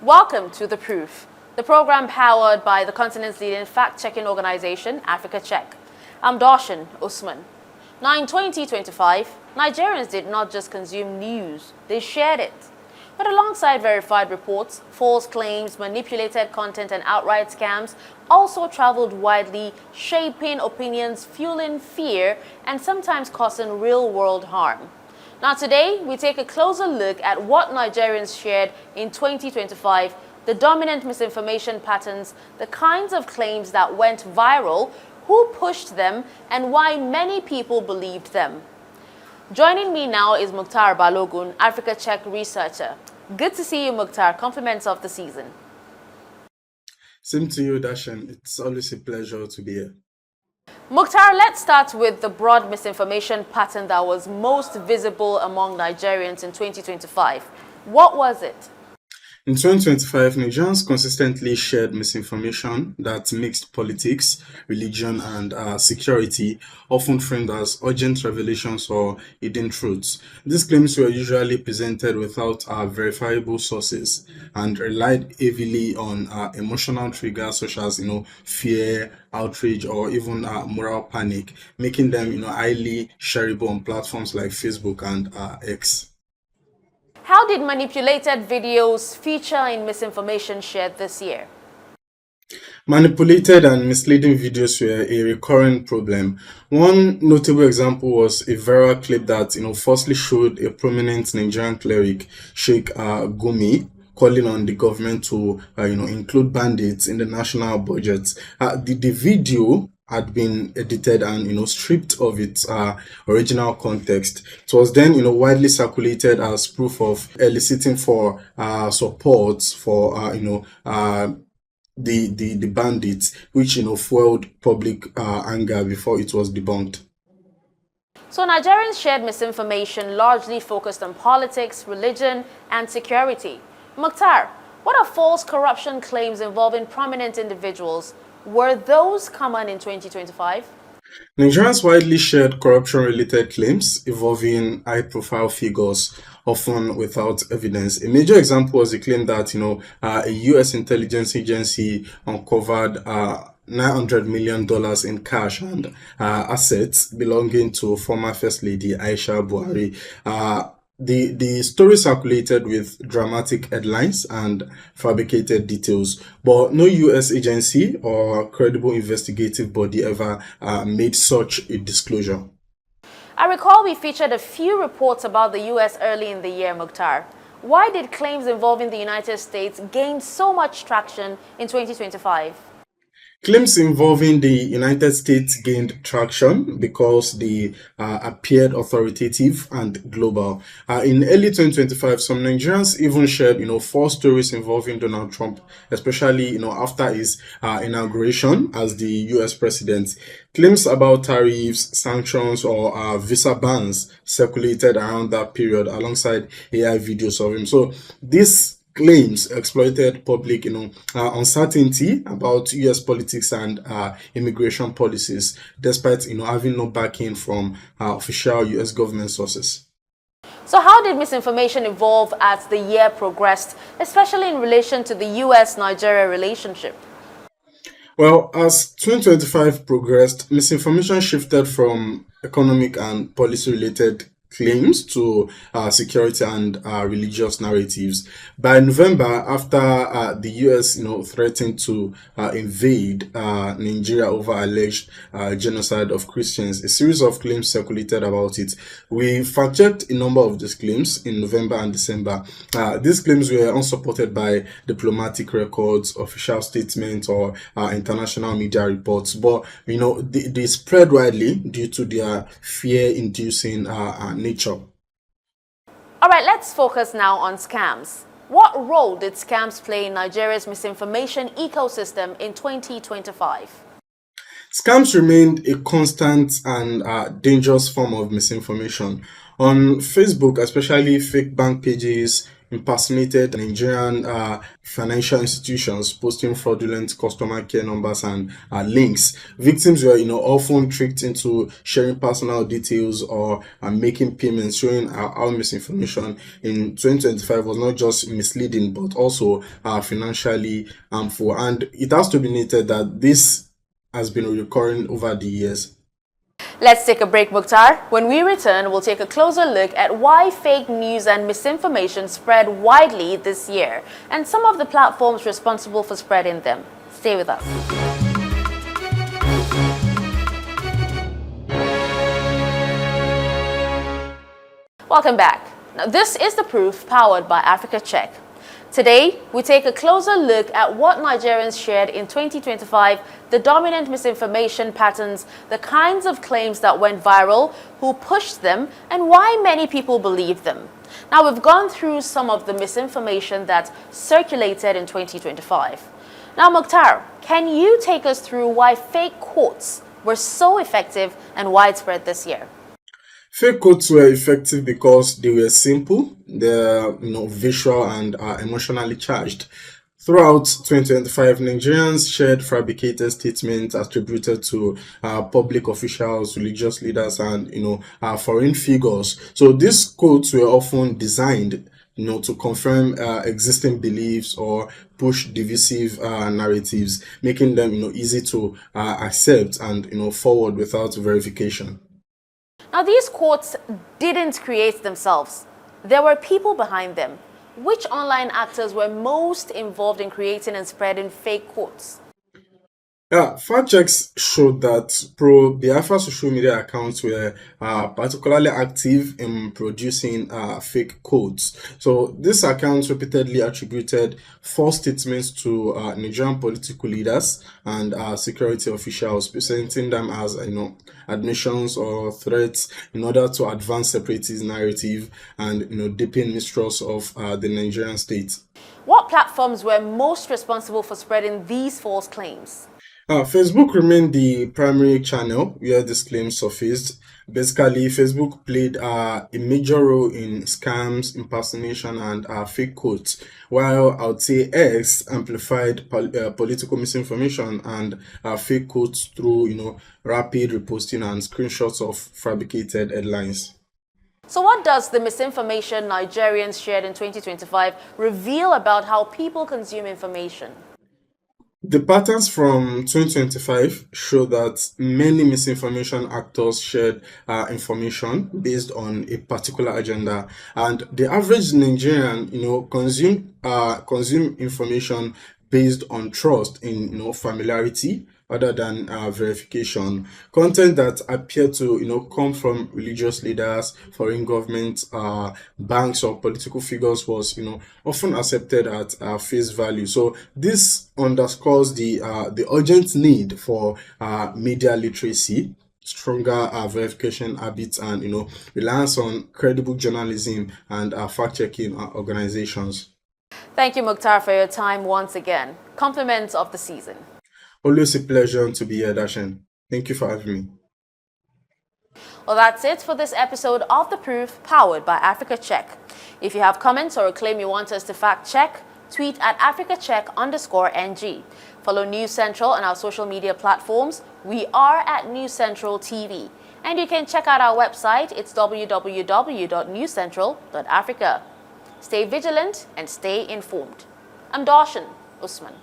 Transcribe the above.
Welcome to The Proof, the program powered by the continent's leading fact-checking organization, Africa Check. I'm Darshan Usman. Now in 2025, Nigerians did not just consume news, they shared it. But alongside verified reports, false claims, manipulated content and outright scams also traveled widely, shaping opinions, fueling fear, and sometimes causing real-world harm. Now today, we take a closer look at what Nigerians shared in 2025, the dominant misinformation patterns, the kinds of claims that went viral, who pushed them, and why many people believed them. Joining me now is Mukhtar Balogun, Africa Check researcher. Good to see you, Mukhtar. Compliments of the season. Same to you, Darshan. It's always a pleasure to be here. Mukhtar, let's start with the broad misinformation pattern that was most visible among Nigerians in 2025. What was it? In 2025, Nigerians consistently shared misinformation that mixed politics, religion, and security, often framed as urgent revelations or hidden truths. These claims were usually presented without verifiable sources and relied heavily on emotional triggers such as, fear, outrage, or even moral panic, making them, highly shareable on platforms like Facebook and X. How did manipulated videos feature in misinformation shared this year? Manipulated and misleading videos were a recurring problem. One notable example was a viral clip that falsely showed a prominent Nigerian cleric, Sheikh Gumi, calling on the government to include bandits in the national budget. The video had been edited and stripped of its original context. It was then widely circulated as proof of eliciting for support for the bandits, which fueled public anger before it was debunked. So Nigerians shared misinformation largely focused on politics, religion, and security. Mukhtar, what are false corruption claims involving prominent individuals? Were those common in 2025? Nigerians widely shared corruption-related claims involving high-profile figures, often without evidence. A major example was the claim that a U.S. intelligence agency uncovered $900 million in cash and assets belonging to former First Lady Aisha Buhari. The story circulated with dramatic headlines and fabricated details, but no U.S. agency or credible investigative body ever made such a disclosure. I recall we featured a few reports about the U.S. early in the year, Mukhtar. Why did claims involving the United States gain so much traction in 2025? Claims involving the United States gained traction because they appeared authoritative and global. In early 2025, some Nigerians even shared, false stories involving Donald Trump, especially, after his inauguration as the U.S. president. Claims about tariffs, sanctions, or visa bans circulated around that period alongside AI videos of him. So this claims exploited public, uncertainty about U.S. politics and immigration policies, despite, having no backing from official U.S. government sources. So how did misinformation evolve as the year progressed, especially in relation to the U.S.-Nigeria relationship? Well, as 2025 progressed, misinformation shifted from economic and policy-related claims to security and religious narratives. By November, after the U.S. threatened to invade Nigeria over alleged genocide of Christians, a series of claims circulated about it. We fact-checked a number of these claims in November and December. These claims were unsupported by diplomatic records, official statements, or international media reports, but they spread widely due to their fear-inducing nature. All right, let's focus now on scams. What role did scams play in Nigeria's misinformation ecosystem in 2025? Scams remained a constant and dangerous form of misinformation. On Facebook, especially fake bank pages, impersonated Nigerian financial institutions, posting fraudulent customer care numbers and links. Victims were, often tricked into sharing personal details or making payments, showing how misinformation in 2025 was not just misleading but also financially harmful. And it has to be noted that this has been recurring over the years. Let's take a break, Mukhtar. When we return, we'll take a closer look at why fake news and misinformation spread widely this year and some of the platforms responsible for spreading them. Stay with us. Welcome back. Now, this is The Proof, powered by Africa Check. Today, we take a closer look at what Nigerians shared in 2025, the dominant misinformation patterns, the kinds of claims that went viral, who pushed them, and why many people believed them. Now, we've gone through some of the misinformation that circulated in 2025. Now, Mukhtar, can you take us through why fake quotes were so effective and widespread this year? Fake quotes were effective because they were simple, they're visual and emotionally charged. Throughout 2025, Nigerians shared fabricated statements attributed to public officials, religious leaders, and foreign figures. So these quotes were often designed, to confirm existing beliefs or push divisive narratives, making them easy to accept and forward without verification. Now, these quotes didn't create themselves. There were people behind them. Which online actors were most involved in creating and spreading fake quotes? Yeah, fact checks showed that pro-Biafra social media accounts were particularly active in producing fake quotes. So these accounts repeatedly attributed false statements to Nigerian political leaders and security officials, presenting them as admissions or threats in order to advance separatist narrative and deepen mistrust of the Nigerian state. What platforms were most responsible for spreading these false claims? Facebook remained the primary channel where these claims surfaced. Basically, Facebook played a major role in scams, impersonation, and fake quotes, while I would say X amplified political misinformation and fake quotes through, rapid reposting and screenshots of fabricated headlines. So, what does the misinformation Nigerians shared in 2025 reveal about how people consume information? The patterns from 2025 show that many misinformation actors shared information based on a particular agenda, and the average Nigerian, consume information based on trust in, familiarity other than verification. Content that appear to, come from religious leaders, foreign governments, banks, or political figures was, often accepted at face value. So this underscores the urgent need for media literacy, stronger verification habits, and reliance on credible journalism and fact-checking organizations. Thank you, Mukhtar, for your time once again. Compliments of the season. Always a pleasure to be here, Dashen. Thank you for having me. Well, that's it for this episode of The Proof, powered by Africa Check. If you have comments or a claim you want us to fact check, tweet at AfricaCheck_NG. Follow News Central on our social media platforms. We are at News Central TV. And you can check out our website. It's www.newscentral.africa. Stay vigilant and stay informed. I'm Darshan Usman.